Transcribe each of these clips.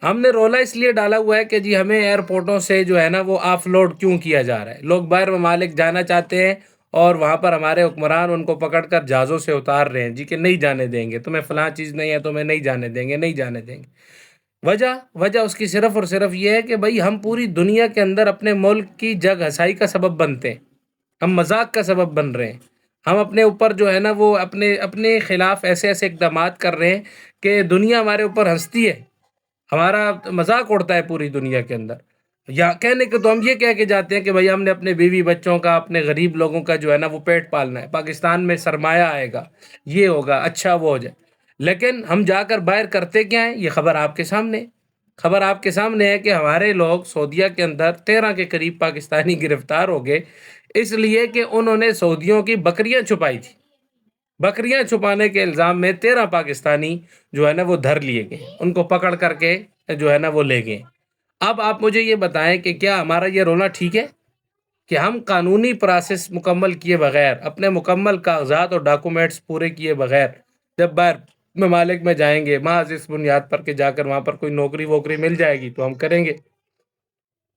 ہم نے رولا اس لیے ڈالا ہوا ہے کہ جی ہمیں ایئرپورٹوں سے جو ہے نا وہ آف لوڈ کیوں کیا جا رہا ہے. لوگ باہر ممالک جانا چاہتے ہیں اور وہاں پر ہمارے حکمران ان کو پکڑ کر جہازوں سے اتار رہے ہیں جی کہ نہیں جانے دیں گے تمہیں، فلاں چیز نہیں ہے تمہیں نہیں جانے دیں گے، نہیں جانے دیں گے. وجہ اس کی صرف اور صرف یہ ہے کہ بھائی ہم پوری دنیا کے اندر اپنے ملک کی جگ ہسائی کا سبب بنتے ہیں، ہم مذاق کا سبب بن رہے ہیں. ہم اپنے اوپر جو ہے نا وہ اپنے اپنے خلاف ایسے ایسے اقدامات کر رہے ہیں کہ دنیا ہمارے اوپر ہنستی ہے، ہمارا مذاق اڑتا ہے پوری دنیا کے اندر. یا کہنے کے تو ہم یہ کہہ کے جاتے ہیں کہ بھائی ہم نے اپنے بیوی بچوں کا، اپنے غریب لوگوں کا جو ہے نا وہ پیٹ پالنا ہے، پاکستان میں سرمایہ آئے گا، یہ ہوگا، اچھا وہ ہو جائے. لیکن ہم جا کر باہر کرتے کیا ہیں؟ یہ خبر آپ کے سامنے ہے. خبر آپ کے سامنے ہے کہ ہمارے لوگ سعودیہ کے اندر 13 کے قریب پاکستانی گرفتار ہو گئے، اس لیے کہ انہوں نے سعودیوں کی بکریاں چھپائی تھی. بکریاں چھپانے کے الزام میں 13 پاکستانی جو ہے نا وہ دھر لیے گئے، ان کو پکڑ کر کے جو ہے نا وہ لے گئے. اب آپ مجھے یہ بتائیں کہ کیا ہمارا یہ رونا ٹھیک ہے کہ ہم قانونی پروسیس مکمل کیے بغیر، اپنے مکمل کاغذات اور ڈاکومنٹس پورے کیے بغیر جب باہر ممالک میں جائیں گے محض اس بنیاد پر کہ جا کر وہاں پر کوئی نوکری ووکری مل جائے گی تو ہم کریں گے،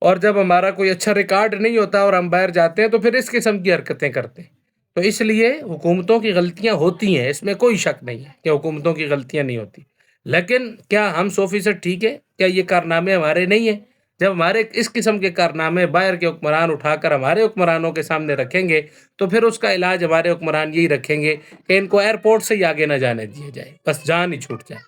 اور جب ہمارا کوئی اچھا ریکارڈ نہیں ہوتا اور ہم باہر جاتے ہیں تو پھر اس قسم کی حرکتیں کرتے ہیں؟ تو اس لیے حکومتوں کی غلطیاں ہوتی ہیں، اس میں کوئی شک نہیں ہے کہ حکومتوں کی غلطیاں نہیں ہوتی. لیکن کیا ہم 100% ٹھیک ہے؟ کیا یہ کارنامے ہمارے نہیں ہیں؟ جب ہمارے اس قسم کے کارنامے باہر کے حکمران اٹھا کر ہمارے حکمرانوں کے سامنے رکھیں گے تو پھر اس کا علاج ہمارے حکمران یہی رکھیں گے کہ ان کو ایئرپورٹ سے ہی آگے نہ جانے دیا جائے، بس جان ہی چھوٹ جائے.